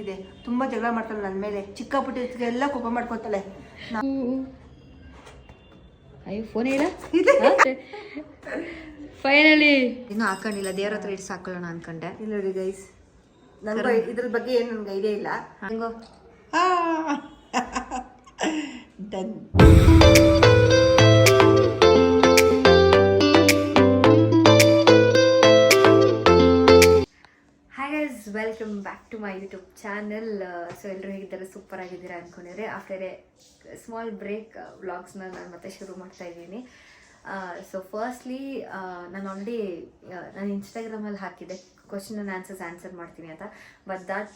ಇದೆ ತುಂಬಾ ಜಗಳ ಮಾಡ್ತಾಳೆ ನನ್ನ ಮೇಲೆ, ಚಿಕ್ಕ ಪುಟ್ಟಿಗೆಲ್ಲ ಕೋಪ ಮಾಡ್ಕೊತಾಳೆ. ಅಯ್ಯೋ ಫೋನ್ ಇಲ್ಲ ಫೈನಲಿ ಇನ್ನೂ ಹಾಕೊಂಡಿಲ್ಲ, ದೇವ್ರ ಹತ್ರ ಇಟ್ಟು ಹಾಕೊಳ್ಳೋಣ ಅನ್ಕೊಂಡೆ. ಇಲ್ಲ ನೋಡಿ ಗೈಸ್, ನನಗೆ ಇದ್ರ ಬಗ್ಗೆ ಏನು ನನಗೆ ಐಡಿಯಾ ಇಲ್ಲ. ಹಂಗೋ done. Welcome back to my YouTube channel. So ಎಲ್ಲರೂ ಹೇಗಿದ್ದಾರೆ, ಸೂಪರ್ ಆಗಿದ್ದೀರಾ ಅಂದ್ಕೊಂಡಿದ್ರೆ ಆಫ್ಟರ್ ಎ ಸ್ಮಾಲ್ ಬ್ರೇಕ್ ವ್ಲಾಗ್ಸ್ನ ನಾನು ಮತ್ತೆ ಶುರು ಮಾಡ್ತಾ ಇದ್ದೀನಿ. ಸೊ ಫಸ್ಟ್ಲಿ ನಾನು ಆಲ್ರೆಡಿ ನಾನು ಇನ್ಸ್ಟಾಗ್ರಾಮಲ್ಲಿ ಹಾಕಿದ್ದೆ ಕ್ವಶನ್ ಆ್ಯಂಡ್ ಆನ್ಸರ್ ಮಾಡ್ತೀನಿ ಅಂತ, ಬಟ್ ದಟ್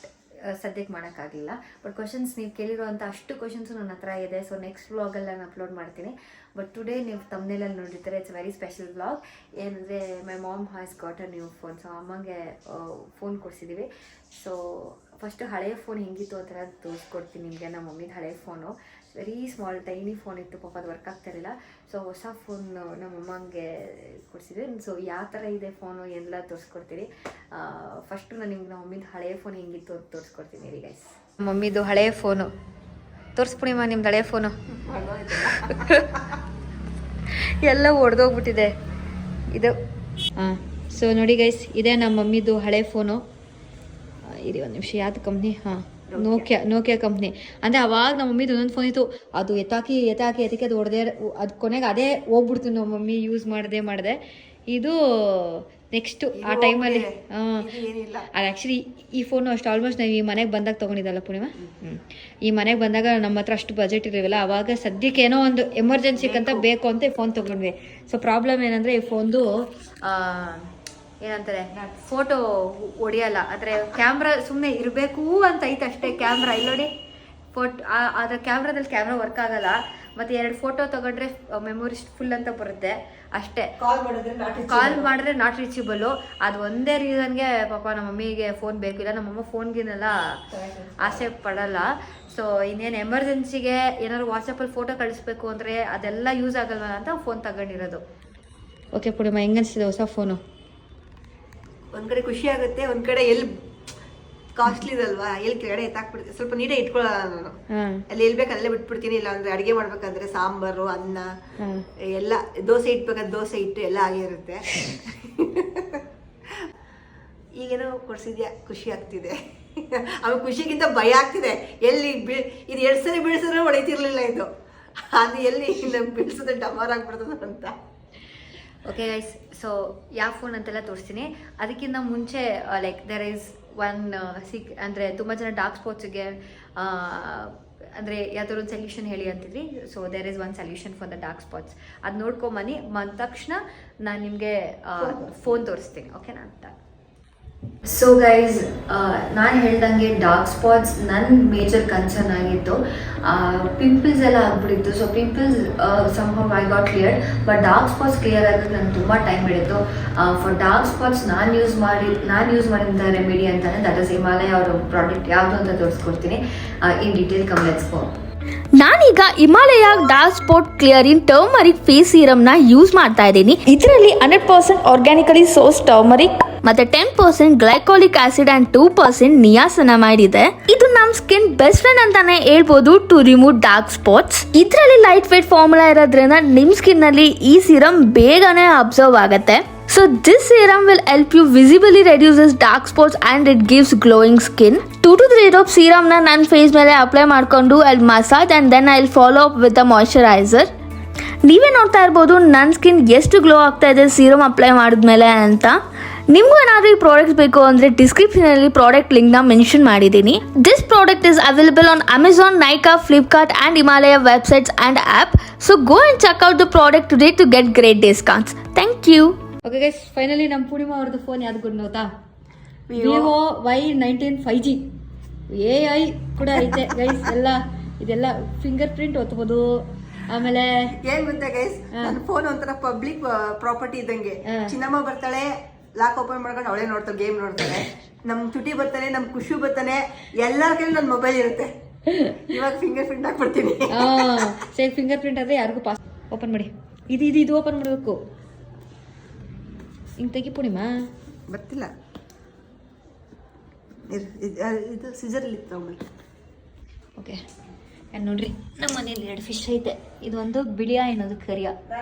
ಸದ್ಯಕ್ಕೆ ಮಾಡೋಕ್ಕಾಗಲಿಲ್ಲ. ಬಟ್ ಕ್ವಶನ್ಸ್ ನೀವು ಕೇಳಿರೋಂಥ ಅಷ್ಟು ಕ್ವಶನ್ಸು ನನ್ನ ಹತ್ರ ಇದೆ. ಸೊ ನೆಕ್ಸ್ಟ್ ವ್ಲಾಗಲ್ಲಿ ನಾನು ಅಪ್ಲೋಡ್ ಮಾಡ್ತೀನಿ. ಬಟ್ ಟುಡೇ ನೀವು ತಮ್ನೇಲಲ್ಲಿ ನೋಡಿರ್ತಾರೆ, ಇಟ್ಸ್ ವೆರಿ ಸ್ಪೆಷಲ್ ವ್ಲಾಗ್. ಏನಂದರೆ my mom has got a new phone. So ಅಮ್ಮಂಗೆ ಫೋನ್ ಕೊಡಿಸಿದ್ದೀವಿ. ಸೊ ಫಸ್ಟು ಹಳೆಯ ಫೋನ್ ಹೆಂಗಿತ್ತು ಆ ಥರ ತೋರಿಸ್ಕೊಡ್ತೀನಿ ನಿಮಗೆ. ನಮ್ಮ ಮಮ್ಮಿದು ಹಳೆಯ phone very small tiny phone ಇತ್ತು, ಪಾಪ ಅದು ವರ್ಕ್ ಆಗ್ತಾ ಇರಲಿಲ್ಲ. ಸೊ ಹೊಸ ಫೋನ್ ನಮ್ಮ ಅಮ್ಮಂಗೆ ಕೊಡಿಸಿದ್ವಿ. ಸೊ ಯಾವ ಥರ ಇದೆ ಫೋನು ಎಲ್ಲ ತೋರಿಸ್ಕೊಡ್ತೀನಿ. ಫಸ್ಟು ನಾನು ನಿಮ್ಗೆ ನಮ್ಮ ಮಮ್ಮಿದು ಹಳೆಯ ಫೋನ್ ಹೆಂಗಿತ್ತು ಅಂತ ತೋರಿಸ್ಕೊಡ್ತೀನಿ ರೀ ಗೈಸ್. ಮಮ್ಮಿದು ಹಳೆಯ ಫೋನು ತೋರಿಸ್ಬಿಡಿಮ್ಮ, ನಿಮ್ದು ಹಳೆಯ ಫೋನು ಎಲ್ಲ ಒಡೆದೋಗ್ಬಿಟ್ಟಿದೆ ಇದು. ಹಾಂ, ಸೊ ನೋಡಿ ಗೈಸ್, ಇದೇ ನಮ್ಮ ಮಮ್ಮಿದು ಹಳೆ ಫೋನು. ಇರಿ ಒಂದು ನಿಮಿಷ, ಯಾವ್ದು ಕಂಪ್ನಿ? ಹಾಂ, ನೋಕಿಯಾ ಕಂಪ್ನಿ. ಅಂದರೆ ಅವಾಗ ನಮ್ಮ ಮಮ್ಮಿದು ಒಂದೊಂದು ಫೋನ್ ಇತ್ತು, ಅದು ಎತ್ತಾಕಿ ಅದು ಹೊಡೆದೇ, ಅದು ಕೊನೆಗೆ ಅದೇ ಹೋಗ್ಬಿಡ್ತು ನಮ್ಮ ಮಮ್ಮಿ ಯೂಸ್ ಮಾಡಿದೆ. ಇದು ನೆಕ್ಸ್ಟು ಆ ಟೈಮಲ್ಲಿ ಅದು ಆ್ಯಕ್ಚುಲಿ ಈ ಫೋನು ಅಷ್ಟು ಆಲ್ಮೋಸ್ಟ್ ನಾವು ಈ ಮನೆಗೆ ಬಂದಾಗ ತೊಗೊಂಡಿದ್ದಲ್ಲ ಪೂರ್ಣಿಮಾ. ಈ ಮನೆಗೆ ಬಂದಾಗ ನಮ್ಮ ಹತ್ರ ಅಷ್ಟು ಬಜೆಟ್ ಇರಲಿಲ್ಲ. ಆವಾಗ ಸದ್ಯಕ್ಕೆ ಏನೋ ಒಂದು ಎಮರ್ಜೆನ್ಸಿಗಂತ ಬೇಕು ಅಂತ ಈ ಫೋನ್ ತೊಗೊಂಡ್ವಿ. ಸೊ ಪ್ರಾಬ್ಲಮ್ ಏನಂದರೆ ಈ ಫೋನ್ದು ಏನಂತಾರೆ, ಫೋಟೋ ಹೊಡಿಯಲ್ಲ. ಆದರೆ ಕ್ಯಾಮ್ರಾ ಸುಮ್ಮನೆ ಇರಬೇಕು ಅಂತ ಐತೆ ಅಷ್ಟೇ. ಕ್ಯಾಮ್ರಾ ಇಲ್ಲಿ ನೋಡಿ, ಅದರ ಕ್ಯಾಮ್ರಾದಲ್ಲಿ ಕ್ಯಾಮ್ರಾ ವರ್ಕ್ ಆಗಲ್ಲ. ಮತ್ತು 2 ಫೋಟೋ ತಗೊಂಡ್ರೆ ಮೆಮೊರಿ ಫುಲ್ ಅಂತ ಬರುತ್ತೆ ಅಷ್ಟೇ. ಕಾಲ್ ಮಾಡಿದ್ರೆ ನಾಟ್ ರೀಚಬಲ್ಲು. ಅದು ಒಂದೇ ರೀಸನ್ಗೆ ಪಾಪ ನಮ್ಮ ಮಮ್ಮಿಗೆ ಫೋನ್ ಬೇಕಿಲ್ಲ. ನಮ್ಮಮ್ಮ ಫೋನ್ಗಿನೆಲ್ಲ ಆಸೆ ಪಡಲ್ಲ. ಸೊ ಇನ್ನೇನು ಎಮರ್ಜೆನ್ಸಿಗೆ ಏನಾದ್ರು ವಾಟ್ಸಪ್ಪಲ್ಲಿ ಫೋಟೋ ಕಳಿಸ್ಬೇಕು ಅಂದರೆ ಅದೆಲ್ಲ ಯೂಸ್ ಆಗಲ್ವಲ್ಲ ಅಂತ ಫೋನ್ ತಗೊಂಡಿರೋದು. ಓಕೆ ಪೂರ್ಣಿಮಾ, ಹೆಂಗನ್ಸಿದೆ ಹೊಸ ಫೋನು? ಒಂದು ಕಡೆ ಖುಷಿ ಆಗುತ್ತೆ, ಒಂದು ಕಡೆ ಎಲ್ಲಿ ಕಾಸ್ಟ್ಲಿ ಇದಲ್ವಾ, ಎಲ್ಲಿ ಕೆಳಗಡೆ ಎತ್ತಾಕ್ಬಿಡ್ತೀನಿ. ಸ್ವಲ್ಪ ನೀಟಾಗಿ ಇಟ್ಕೊಳ್ಳಲ್ಲ ನಾನು. ಅಲ್ಲಿ ಎಲ್ಲಿ ಬೇಕು ಅಲ್ಲೇ ಬಿಟ್ಬಿಡ್ತೀನಿ. ಇಲ್ಲ ಅಂದ್ರೆ ಅಡುಗೆ ಮಾಡ್ಬೇಕಂದ್ರೆ ಸಾಂಬಾರು, ಅನ್ನ ಎಲ್ಲ, ದೋಸೆ ಇಟ್ಬೇಕಾದ್ರೆ ದೋಸೆ ಇಟ್ಟು ಎಲ್ಲ ಆಗಿರುತ್ತೆ. ಈಗೇನೋ ಕೊಡ್ಸಿದ್ಯಾ, ಖುಷಿ ಆಗ್ತಿದೆ. ಆಮೇಲೆ ಖುಷಿಗಿಂತ ಭಯ ಆಗ್ತಿದೆ. ಎಲ್ಲಿ ಇದು 2 ಸರಿ ಬೀಳ್ಸಿದ್ರೆ ಹೊಡಿತಿರ್ಲಿಲ್ಲ ಇದು. ಅದು ಎಲ್ಲಿ ಬೀಳ್ಸಿದ್ರೆ ಡಮಾರ್ ಆಗ್ಬಿಡ್ತದ ಅಂತ. ಓಕೆ ಗೈಸ್, ಸೊ ಯಾವ ಫೋನ್ ಅಂತೆಲ್ಲ ತೋರಿಸ್ತೀನಿ. ಅದಕ್ಕಿಂತ ಮುಂಚೆ ಲೈಕ್ ದೆರ್ ಈಸ್ ಒನ್ ಅಂದರೆ ತುಂಬ ಜನ ಡಾರ್ಕ್ ಸ್ಪಾಟ್ಸಿಗೆ ಅಂದರೆ ಯಾವ್ದಾದ್ರು ಒಂದು ಸೊಲ್ಯೂಷನ್ ಹೇಳಿ ಅಂತಿದ್ರಿ. So there is one solution for the dark spots. ಅದು ನೋಡ್ಕೊಂಬನ್ನಿ, ಬಂದ ತಕ್ಷಣ ನಾನು ನಿಮಗೆ ಫೋನ್ ತೋರಿಸ್ತೀನಿ, ಓಕೆನಾ ಅಂತ. ಸೊ ಗೈಸ್, ನಾನು ಹೇಳ್ದಂಗೆ ಡಾರ್ಕ್ ಸ್ಪಾಟ್ಸ್ ನನ್ನ ಮೇಜರ್ ಕನ್ಸರ್ನ್ ಆಗಿತ್ತು. ಪಿಂಪಲ್ಸ್ ಎಲ್ಲ ಆಗ್ಬಿಟ್ಟಿತ್ತು. So pimples somehow I got clear, but dark spots clear ಆಗೋದು ನನಗೆ ತುಂಬ ಟೈಮ್ ಹಿಡಿತು. ಫಾರ್ ಡಾರ್ಕ್ ಸ್ಪಾಟ್ಸ್ ನಾನು ಯೂಸ್ ಮಾಡಿದ ರೆಮಿಡಿ ಅಂತಾನೆ, ದಟ್ ಇಸ್ ಹಿಮಾಲಯ ಅವರ ಪ್ರಾಡಕ್ಟ್ ಯಾವುದು ಅಂತ ತೋರಿಸ್ಕೊಡ್ತೀನಿ in detail. Come let's go. ನಾನೀಗ Himalaya dark spot clearing turmeric face serum ನ ಯೂಸ್ ಮಾಡ್ತಾ ಇದ್ದೀನಿ. ಇದರಲ್ಲಿ 100% ಆರ್ಗ್ಯಾನಿಕಲಿ ಸೋರ್ಸ್ ಟರ್ಮರಿಕ್ ಮತ್ತೆ 10% ಗ್ಲೈಕೋಲಿಕ್ ಆಸಿಡ್ ಅಂಡ್ 2% ನಿಯಾಸಿನಮೈಡ್ ಇದೆ. ಇದು ನಮ್ ಸ್ಕಿನ್ ಬೆಸ್ಟ್ ಫ್ರೆಂಡ್ ಅಂತಾನೆ ಹೇಳ್ಬೋದು ಟು ರಿಮೂವ್ ಡಾರ್ಕ್ ಸ್ಪಾಟ್ಸ್. ಇದರಲ್ಲಿ ಲೈಟ್ ವೇಟ್ ಫಾರ್ಮುಲಾ ಇರೋದ್ರಿಂದ ನಿಮ್ ಸ್ಕಿನ್ ನಲ್ಲಿ ಈ ಸೀರಮ್ ಬೇಗನೆ ಅಬ್ಸರ್ವ್ ಆಗುತ್ತೆ. So this serum will help you visibly reduces dark spots and it gives glowing skin. 2 to 3 drops serum na nan face mele apply ಮಾಡ್ಕೊಂಡು I'll massage and then I'll follow up with the moisturizer. ನೀವೇ ನೋಡ್ತಾ ಇರ್ಬೋದು ನನ್ನ skin ಎಷ್ಟು glow ಆಗ್ತಾ ಇದೆ serum apply ಮಾಡಿದ್ಮೇಲೆ ಅಂತ. ನಿಮಗೂ ಏನಾದರೂ ಈ ಪ್ರಾಡಕ್ಟ್ಸ್ ಬೇಕು ಅಂದರೆ ಡಿಸ್ಕ್ರಿಪ್ಷನಲ್ಲಿ ಪ್ರಾಡಕ್ಟ್ ಲಿಂಕ್ನ ಮೆನ್ಷನ್ ಮಾಡಿದ್ದೀನಿ. This product is available on Amazon, Nykaa, Flipkart and Himalaya websites and app. So go and check out the product today to get great discounts. Thank you. Okay guys, finally ನಮ್ಮ ಪೂರ್ಣಿಮಾ ಅವ್ರದ್ದು ಫೋನ್ ಯಾವ್ದು good ನೋತಾ? Vivo Y19 5G. AI ಕೂಡ ಐತೆ guys. ಎಲ್ಲ ಇದೆಲ್ಲ finger print ಒತ್ತಬಹುದು. ಆಮೇಲೆ ಏನ್ ಗೊತ್ತಾ ಗೈಸ್, ನನ್ನ ಫೋನ್ ಒಂಥರ ಪಬ್ಲಿಕ್ ಪ್ರಾಪರ್ಟಿ ಇದ್ದಂಗೆ. ಚಿನ್ನಮ್ಮ ಬರ್ತಾಳೆ, ಲಾಕ್ ಓಪನ್ ಮಾಡ್ಕೊಂಡು ಅವಳೇ ನೋಡ್ತಾಳೆ, ಗೇಮ್ ನೋಡ್ತಾಳೆ. ನಮ್ ಚುಟಿ ಬರ್ತಾನೆ, ನಮ್ ಖುಷಿ ಬರ್ತಾನೆ, ಎಲ್ಲರ ಕೈಲಿ ನನ್ನ ಮೊಬೈಲ್ ಇರುತ್ತೆ. ಇವಾಗ ಫಿಂಗರ್ ಪ್ರಿಂಟ್ ಹಾಕ್ಬಿಡ್ತೀನಿ. ಸೇಫ್ ಫಿಂಗರ್ ಪ್ರಿಂಟ್ ಆದ್ರೆ ಯಾರಿಗೂ ಪಾಸ್ ಓಪನ್ ಮಾಡಿ. ಇದು ಓಪನ್ ಮಾಡಬೇಕು. ಹಿಂಗೆ ತೆಗಿ ಪೂರ್ಣಿಮಾ. ಬರ್ತಿಲ್ಲ. ಇದು ಸಿಜರಲ್ಲಿ ಇತ್ತು ಆಮೇಲೆ. ಓಕೆ ನೋಡ್ರಿ ನಮ್ಮ ಮನೇಲಿ 2 ಫಿಶ್ ಐತೆ. ಇದೊಂದು ಬಿಳಿಯ ಏನದು ಕರಿಯ,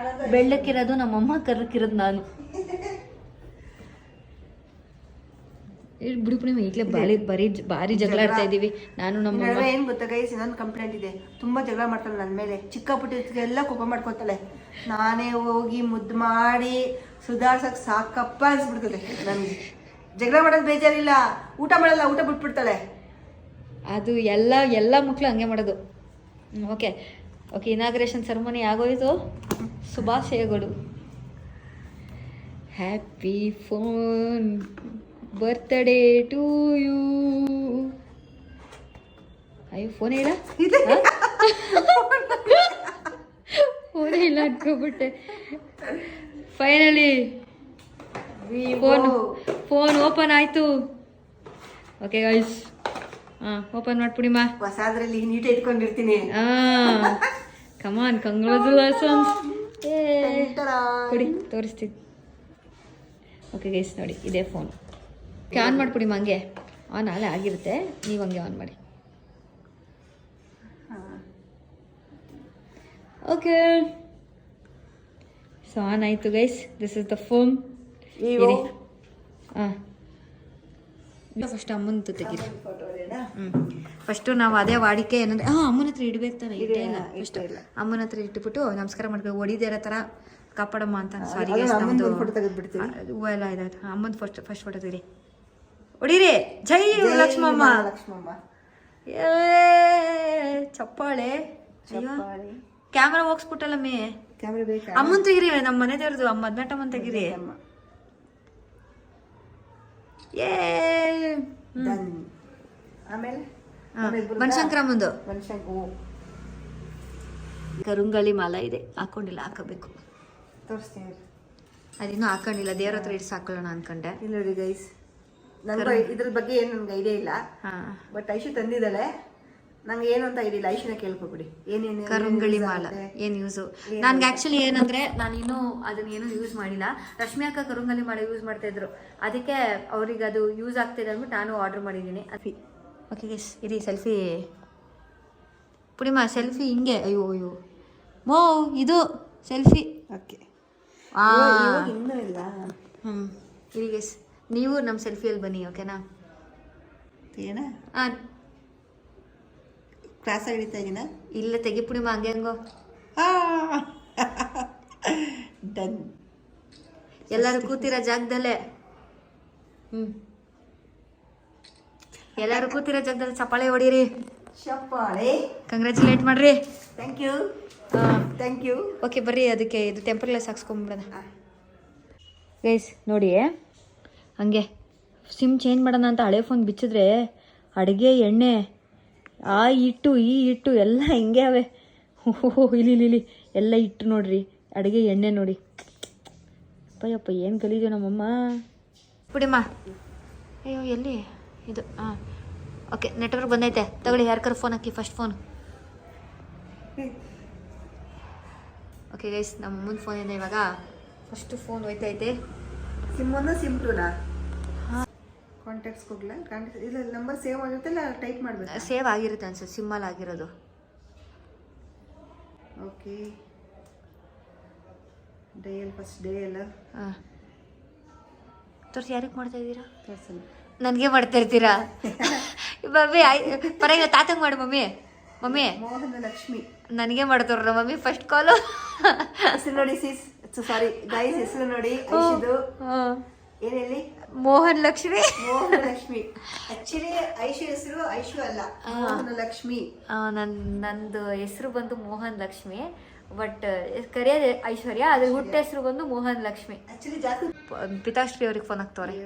ಬೆಳ್ಳಕ್ಕಿರೋದು ನಮ್ಮಮ್ಮ, ಕರ್ರಕ್ಕಿರೋದು ನಾನು. ಬಿಡಿ ಪುಡಿ ಈಗಲೇ ಭಾರಿ ಜಗಳ ಆಡ್ತಾ ಇದೀವಿ ನಾನು ನಮ್ಮ ಏನ್ ಗೊತ್ತಾ ಗೈಸ್, ಇನ್ನೊಂದು ಕಂಪ್ಲೇಂಟ್ ಇದೆ. ತುಂಬಾ ಜಗಳ ಮಾಡ್ತಾಳೆ ನನ್ನ ಮೇಲೆ, ಚಿಕ್ಕ ಪುಟ್ಟ ಎಲ್ಲ ಕೋಪ ಮಾಡ್ಕೊತಾಳೆ. ನಾನೇ ಹೋಗಿ ಮುದ್ದು ಮಾಡಿ ಸುಧಾರ್ಸಕ್ ಸಾಕಪ್ಪ ಅನ್ಸ್ಬಿಡ್ತದೆ ನನ್ಗೆ. ಜಗಳ ಮಾಡೋದು ಬೇಜಾರಿಲ್ಲ, ಊಟ ಮಾಡಲ್ಲ, ಊಟ ಬಿಟ್ಬಿಡ್ತಾಳೆ. ಅದು ಎಲ್ಲ ಮಕ್ಕಳು ಹಂಗೆ ಮಾಡೋದು. ಓಕೆ ಇನಾಗ್ರೇಷನ್ ಸೆರೆಮನಿ ಆಗೋಯ್ತು. ಶುಭಾಶಯಗಳು. Happy phone birthday to you. ಅಯ್ಯೋ ಫೋನ್ ಇಲ್ಲ, ಫೋನೇ ಇಲ್ಲ ಅನ್ಕೋಬಿಟ್ಟೆ. ಫೈನಲಿ ಫೋನ್ ಓಪನ್ ಆಯ್ತು. ಓಕೆ ಗೈಸ್, ಓಪನ್ ಮಾಡ್ಬಿಡಿಮ್ಮ. ಹೊಸದ್ರಲ್ಲಿ ನೀಟ್ ಇಟ್ಕೊಂಡಿರ್ತೀನಿ. Come on, congratulations. ಕೊಡಿ ತೋರಿಸ್ತೀನಿ. ಓಕೆ ಗೈಸ್ ನೋಡಿ, ಇದೇ ಫೋನ್. ಆನ್ ಮಾಡ್ಬಿಡಿ ಹಂಗೆ. ಆನ್ ಅಲ್ಲೇ ಆಗಿರುತ್ತೆ, ನೀವು ಹಂಗೆ ಆನ್ ಮಾಡಿ. ಓಕೆ ಸೊ ಆನ್ ಆಯಿತು guys. This is the phone. ಹಾಂ ಫಸ್ಟ್ ಅಮ್ಮನ ತೆಗೀರಿ. ಫಸ್ಟು ನಾವು ಅದೇ ವಾಡಿಕೆ ಏನಂದ್ರೆ ಅಮ್ಮನ ಹತ್ರ ಇಡ್ಬೇಕು ತಾನೆ, ಇಟ್ಟೇ ಇಲ್ಲ. ಫಸ್ಟ್ ಅಮ್ಮನ ಹತ್ರ ಇಟ್ಬಿಟ್ಟು ನಮಸ್ಕಾರ ಮಾಡ್ಬೇಕು, ಹೊಡಿದೇ ಇರೋ ಥರ ಕಾಪಾಡಮ್ಮ ಅಂತ. ಸಾರಿ ಗೈಸ್, ನಮ್ಮದು ಹೂವು ಎಲ್ಲ ಇದಾಯ್ತು. ಅಮ್ಮನ ಫಸ್ಟ್ ಫೋಟೋ ತೆಗೀರಿ, ಹೊಡೀರಿ. ಜೈ ಲಕ್ಷ್ಮಮ್ಮ. ಏ ಚಪ್ಪಾಳೆ. ಕ್ಯಾಮ್ರಾ ಹೋಗ್ಸ್ಬಿಟ್ಟಲ್ಲಮ್ಮಿ. ಅಮ್ಮನ್ ತೆಗಿರಿ, ನಮ್ಮ ಮನೆ ತೆಗೆದು ಅಮ್ಮ 18 ತೆಗಿರಿ. ಏ ಆಮೇಲೆ ಬನಶಂಕರಮ್ಮಂದು ಕರುಂಗಳಿ ಮಾಲ ಇದೆ, ಹಾಕೊಂಡಿಲ್ಲ, ಹಾಕಬೇಕು. ತೋರಿಸ್ತೀನಿ, ಅದಿನ್ನೂ ಹಾಕೊಂಡಿಲ್ಲ. ದೇವ್ರ ಹತ್ರ ಇಟ್ಟು ಹಾಕೊಳ್ಳೋಣ ಅನ್ಕೊಂಡೆ. ಇಲ್ಲ ನೋಡಿ ಗೈಸ್, ನಂಗೆ ಇದ್ರ ಬಗ್ಗೆ ಏನು ನನ್ಗೆ ಐಡಿಯಾ ಇಲ್ಲ. ಬಟ್ ಐಶು ತಂದಿದ್ದಾಳೆ, ನಂಗೆ ಏನು ಅಂತ ಐಡಿಯಾ ಇಲ್ಲ. ಐಶುನ ಕೇಳ್ಕೊಬಿಡಿ ಏನೇನು ಕರುಂಗಳಿ ಮಾಲ ಏನು ಯೂಸು. ನನ್ಗೆ ಆ್ಯಕ್ಚುಲಿ ಏನಂದರೆ ನಾನಿನ್ನೂ ಅದನ್ನೇನು ಯೂಸ್ ಮಾಡಿಲ್ಲ. ರಶ್ಮಿ ಅಕ್ಕ ಕರುಂಗಳಿ ಮಾಲ ಯೂಸ್ ಮಾಡ್ತಾ ಇದ್ರು, ಅದಕ್ಕೆ ಅವ್ರಿಗೆ ಅದು ಯೂಸ್ ಆಗ್ತಿದೆ ಅಂದ್ಬಿಟ್ಟು ನಾನು ಆರ್ಡರ್ ಮಾಡಿದ್ದೀನಿ. ಓಕೆ ಗೆಸ್, ಇರಿ ಸೆಲ್ಫಿ ಪುಡಿಮಾ. ಸೆಲ್ಫಿ ಹಿಂಗೆ. ಅಯ್ಯೋ ಮೋ, ಇದು ಸೆಲ್ಫಿ. ಓಕೆ ಇನ್ನೂ ಇಲ್ಲ. ಇರಿ ಗೆಸ್, ನೀವು ನಮ್ಮ ಸೆಲ್ಫಿಯಲ್ಲಿ ಬನ್ನಿ. ಓಕೆನಾ? ಏನ ಹಾಂ, ಕ್ಲಾಸ್ ಹಿಡಿತಾ ಇದೀನ. ಇಲ್ಲ ತೆಗಿ ಪುಡಿಮಾ, ಹಂಗೆ ಹಂಗೋ. ಡನ್. ಎಲ್ಲರೂ ಕೂತಿರೋ ಜಾಗದಲ್ಲೇ. ಎಲ್ಲರೂ ಕೂತಿರೋ ಜಾಗದಲ್ಲಿ ಚಪ್ಪಾಳೆ ಹೊಡೀರಿ. ಚಪ್ಪಾಳೆ. ಕಂಗ್ರ್ಯಾಚುಲೇಟ್ ಮಾಡ್ರಿ. Thank you. ಓಕೆ ಬರ್ರಿ, ಅದಕ್ಕೆ ಇದು ಟೆಂಪರ್ ಗ್ಲಾಸ್ ಹಾಕ್ಸ್ಕೊಂಬಿಡೋಣ. ಗೈಸ್ ನೋಡಿ, ಹಂಗೆ ಸಿಮ್ ಚೇಂಜ್ ಮಾಡೋಣ ಅಂತ ಹಳೆ ಫೋನ್ ಬಿಚ್ಚಿದ್ರೆ ಅಡುಗೆ ಎಣ್ಣೆ, ಆ ಹಿಟ್ಟು ಈ ಹಿಟ್ಟು ಎಲ್ಲ ಹಿಂಗೆ ಅವೆ. ಓಹೋ ಇಲ್ಲಿ ಎಲ್ಲ ಹಿಟ್ಟು ನೋಡ್ರಿ, ಅಡುಗೆ ಎಣ್ಣೆ ನೋಡಿ. ಅಪ್ಪಯ್ಯಪ್ಪ ಏನು ಕಲೀಜು ನಮ್ಮಮ್ಮ. ಬಿಡಿಮ್ಮ. ಅಯ್ಯೋ ಎಲ್ಲಿ ಇದು? ಓಕೆ ನೆಟ್ವರ್ಕ್ ಬಂದೈತೆ, ತಗೊಳ್ಳಿ. ಯಾರ್ಗಾರು ಫೋನ್ ಹಾಕಿ, ಫಸ್ಟ್ ಫೋನ್. ಓಕೆ ಗೈಸ್, ನಮ್ಮ ಮುಂದೆ ಫೋನಿಂದ ಇವಾಗ ಫಸ್ಟ್ ಫೋನ್ ಹೋಯ್ತೈತೆ. ಸಿಮ್ 1 ಸಿಮ್ 2ನಾ? ಕಾಂಟ್ಯಾಕ್ಟ್ಸ್ಗೆ ಹೋಗ್ಲಾ? ಕಾಂಟ್ಯಾಕ್ಟ್ ಇಲ್ಲ, ನಂಬರ್ ಸೇವ್ ಆಗಿರುತ್ತಲ್ಲ, ಟೈಪ್ ಮಾಡಬೇಕು. ಸೇವ್ ಆಗಿರುತ್ತೆ ಅನ್ಸುತ್ತೆ, ಸಿಮ್ಮಲ್ಲಿ ಆಗಿರೋದು. Okay, dial first dial. ಹಾಂ ತೋರಿಸಿ. ಯಾರಿಗೆ ಮಾಡ್ತಾ ಇದ್ದೀರಾ? ತೋರಿಸಲ್ಲ, ನನಗೆ ಮಾಡ್ತಾ ಇರ್ತೀರಾ? ಮಮ್ಮಿ ಪರವಾಗಿಲ್ಲ, ತಾತಂಗೆ ಮಾಡು ಮಮ್ಮಿ. ಮೋಹನ ಲಕ್ಷ್ಮಿ ನನಗೆ ಮಾಡ್ತಾರ ಮಮ್ಮಿ ಫಸ್ಟ್ ಕಾಲು. ಹೆಸರು ನೋಡಿ ಸಾರಿ ಗೈಸ್, ಹೆಸರು ನೋಡಿ ಐಶುದು. ಏನ್ ಹೇಳಿ? ಮೋಹನ್ ಲಕ್ಷ್ಮಿ. ಆಕ್ಚುಲಿ ಐಶು ಹೆಸರು ಐಶು ಅಲ್ಲ, ಮೋಹನ ಲಕ್ಷ್ಮಿ. ನಂದು ಹೆಸರು ಬಂದು ಮೋಹನ್ ಲಕ್ಷ್ಮಿ, ಬಟ್ ಕರೆಯೋದು ಐಶ್ವರ್ಯ. ಅದ್ರ ಹುಟ್ಟ ಹೆಸರು ಬಂದು ಮೋಹನ್ ಲಕ್ಷ್ಮಿ. ಆಕ್ಚುಲಿ ಜಾಸ್ತಿ ಪಿತಾಶ್ರೀ ಅವ್ರಿಗೆ ಫೋನ್ ಹಾಕ್ತವ್ರೆ.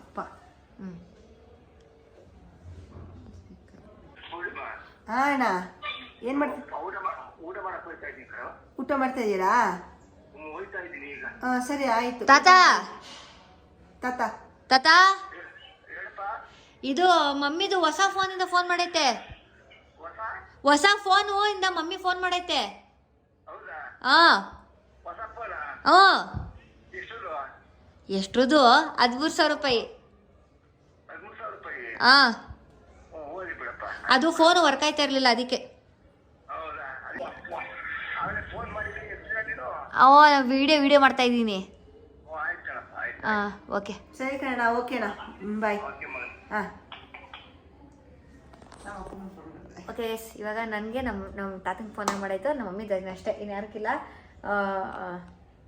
ಅಪ್ಪ. ಅಣ್ಣ ಏನ್ ಮಾಡ್ತೀವಿ? ಊಟ ಮಾಡ್ತಾ ಇದ್ದೀರಾ? ಸರಿ ಆಯ್ತು. ತಾತ ತಾತ ಇದು ಮಮ್ಮಿದು ಹೊಸ ಫೋನಿಂದ ಫೋನ್ ಮಾಡೈತೆ. ಹೊಸ ಫೋನು ಇಂದ ಮಮ್ಮಿ ಫೋನ್ ಮಾಡೈತೆ. ಎಷ್ಟ್ರದ್ದು? 13,000 ರೂಪಾಯಿ. ಹಾಂ, ಅದು ಫೋನು ವರ್ಕ್ ಆಯ್ತಾ ಇರಲಿಲ್ಲ ಅದಕ್ಕೆ. ವಿಡಿಯೋ ಮಾಡ್ತಾ ಇದ್ದೀನಿ. ಹಾಂ, ಓಕೆ. ಸರಿ ಕಣ, ಓಕೆನಾ, ಬಾಯ್. ಹಾಂ, ಓಕೆ ಎಸ್, ಇವಾಗ ನನಗೆ ನಮ್ಮ ತಾತಂಗೆ ಫೋನ್ ಮಾಡಾಯ್ತು, ನಮ್ಮ ಮಮ್ಮಿ ದರ್ಶನ ಅಷ್ಟೇ, ಇನ್ನು ಯಾರಕ್ಕಿಲ್ಲ.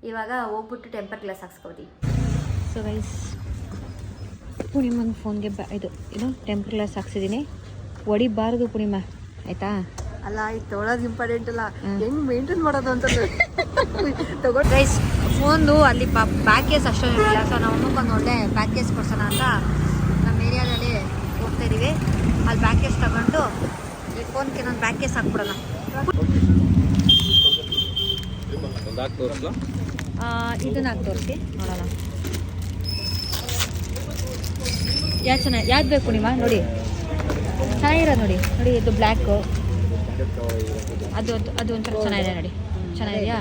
ಇವಾಗ ಹೋಗ್ಬಿಟ್ಟು ಟೆಂಪರ್ ಗ್ಲಾಸ್ ಹಾಕ್ಸ್ಕೊತೀವಿ. ಸೊ ಗೈಸ್, ಪೂರ್ಣಿಮಂಗೆ ಫೋನ್ಗೆ ಇದು ಟೆಂಪರ್ ಗ್ಲಾಸ್ ಹಾಕ್ಸಿದ್ದೀನಿ. ಹೊಡಿಬಾರ್ದು ಪೂರ್ಣಿಮಾ, ಆಯಿತಾ? ಅಲ್ಲ, ಈಗ ತೊಗೊಳೋದು ಇಂಪಾರ್ಟೆಂಟ್ ಅಲ್ಲ, ಹೆಂಗೆ ಮೇಂಟೈನ್ ಮಾಡೋದು ಅಂತ ತಗೊಂಡು. ಗೈಸ್, ಫೋನ್ದು ಅಲ್ಲಿ ಬ್ಯಾಕ್ ಕೇಸ್ ಅಷ್ಟೊಂದಿಲ್ಲ. ಸೊ ನಾವು ಅಮ್ಮಕ್ಕೊಂದು ಒಳ್ಳೆ ಬ್ಯಾಕ್ ಕೇಸ್ ಕೊಡ್ಸೋಣ ಅಂತ ನಮ್ಮ ಏರಿಯಾದಲ್ಲಿ ಹೋಗ್ತಾ ಇದ್ದೀವಿ. ಅಲ್ಲಿ ಬ್ಯಾಕ್ ಕೇಸ್ ತಗೊಂಡು ಈ ಫೋನ್ಗೆ ಇನ್ನೊಂದು ಬ್ಯಾಕ್ ಕೇಸ್ ಹಾಕ್ಬಿಡೋಣ. ಇದನ್ನ ಹಾಕಿ ತೋರಿಸಿ ನೋಡೋಣ. ಯಾವ್ದು ಬೇಕು ನಿಮ್ಮ? ನೋಡಿ, ಚೆನ್ನಾಗಿರೋದು ನೋಡಿ. ಇದು ಬ್ಲ್ಯಾಕು, ಅದು ಒಂಥರ ಚೆನ್ನಾಗಿದೆ ನೋಡಿ. ಚೆನ್ನಾಗಿದೆಯಾ?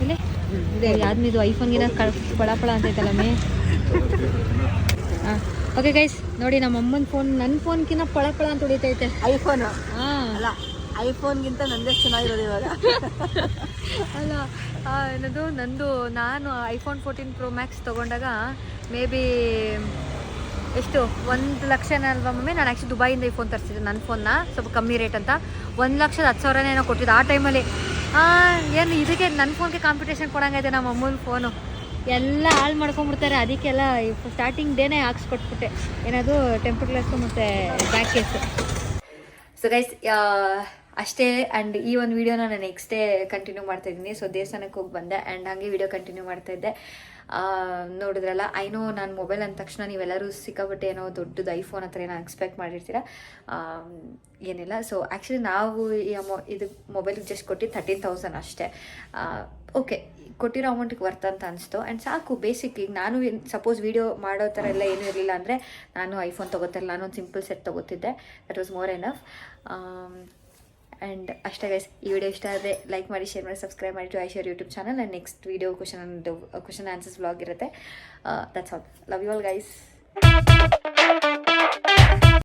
ಇಲ್ಲಿ ಯಾವ್ದು ಇದು ಐಫೋನ್ಗಿನ ಪಳಪಳ ಅಂತೈತಲ್ಲ ಮೇ. ಹಾಂ, ಓಕೆ ಗೈಸ್, ನೋಡಿ ನಮ್ಮ ಅಮ್ಮನ ಫೋನ್ ನನ್ನ ಫೋನ್ಗಿನ ಪಳಪಳ ಅಂತ ಹೊಡಿತೈತೆ. ಐಫೋನು? ಹಾಂ, ಅಲ್ಲ, ಐಫೋನ್ಗಿಂತ ನಂದೇ ಚೆನ್ನಾಗಿರೋದು ಇವಾಗ. ಅಲ್ಲ, ನಂದು ನಾನು ಐಫೋನ್ 14 Pro Max ತೊಗೊಂಡಾಗ ಮೇ ಬಿ ಎಷ್ಟು 1 ಲಕ್ಷನೇ ಅಲ್ವಾ ಮಮ್ಮಿ? ನಾನು ಆ್ಯಕ್ಚುಲಿ ದುಬೈಯಿಂದ ಈ ಫೋನ್ ತರಿಸಿದ್ದೆ, ನನ್ನ ಫೋನ್ನ ಸ್ವಲ್ಪ ಕಮ್ಮಿ ರೇಟ್ ಅಂತ. 1,10,000 ಏನೋ ಕೊಟ್ಟಿದ್ದು ಆ ಟೈಮಲ್ಲಿ. ಏನು ಇದಕ್ಕೆ ನನ್ನ ಫೋನ್ಗೆ ಕಾಂಪಿಟೇಷನ್ ಕೊಡಂಗೈತೆ ನಮ್ಮ ಅಮ್ಮನ ಫೋನು. ಎಲ್ಲ ಹಾಳು ಮಾಡ್ಕೊಂಬಿಡ್ತಾರೆ, ಅದಕ್ಕೆಲ್ಲ ಸ್ಟಾರ್ಟಿಂಗ್ ಡೇನೇ ಹಾಕ್ಸ್ಕೊಟ್ಬಿಟ್ಟೆ. ಏನದು ಟೆಂಪರ್ ಗ್ಲಾಸು ಮತ್ತು ಬ್ಯಾಕ್ ಕೇಸು. ಸೊ ಗೈಸ್, ಅಷ್ಟೇ. ಆ್ಯಂಡ್ ಈ ಒಂದು ವೀಡಿಯೋನ ನಾನು ನೆಕ್ಸ್ಟ್ ಡೇ ಕಂಟಿನ್ಯೂ ಮಾಡ್ತಾಯಿದ್ದೀನಿ. ಸೊ ದೇವಸ್ಥಾನಕ್ಕೆ ಹೋಗಿ ಬಂದೆ ಆ್ಯಂಡ್ ಹಾಗೆ ವೀಡಿಯೋ ಕಂಟಿನ್ಯೂ ಮಾಡ್ತಾಯಿದ್ದೆ. ನೋಡಿದ್ರಲ್ಲ, ಐನೋ ನಾನು ಮೊಬೈಲ್ ಅಂದ ತಕ್ಷಣ ನೀವೆಲ್ಲರೂ ಸಿಕ್ಕಾಬಿಟ್ಟೆ ಏನೋ ದೊಡ್ಡದು ಐಫೋನ್ ಹತ್ರ ಏನೋ ಎಕ್ಸ್ಪೆಕ್ಟ್ ಮಾಡಿರ್ತೀರ. ಏನಿಲ್ಲ. ಸೊ ಆ್ಯಕ್ಚುಲಿ ನಾವು ಇದು ಮೊಬೈಲಿಗೆ ಜಸ್ಟ್ ಕೊಟ್ಟು 13,000 ಅಷ್ಟೇ. ಓಕೆ, ಕೊಟ್ಟಿರೋ ಅಮೌಂಟಿಗೆ ವರ್ತ್ ಅಂತ ಅನಿಸ್ತು. ಆ್ಯಂಡ್ ಸಾಕು. ಬೇಸಿಕ್ ಈಗ ನಾನು ಸಪೋಸ್ ವೀಡಿಯೋ ಮಾಡೋ ಥರ ಎಲ್ಲ ಏನೂ ಇರಲಿಲ್ಲ ಅಂದರೆ ನಾನು ಐಫೋನ್ ತೊಗೋತಿಲ್ಲ, ನಾನೊಂದು ಸಿಂಪಲ್ ಸೆಟ್ ತೊಗೋತಿದ್ದೆ. That was more enough. And ಅಷ್ಟೇ ಗೈಸ್, ಈ ವಿಡಿಯೋ ಇಷ್ಟ ಆದರೆ ಲೈಕ್ ಮಾಡಿ, ಶೇರ್ ಮಾಡಿ, ಸಬ್ಸ್ಕ್ರೈಬ್ ಮಾಡಿ ಟು ಐಶರ್ YouTube channel. And next video question answers vlog ಇರುತ್ತೆ. That's all. Love you all guys.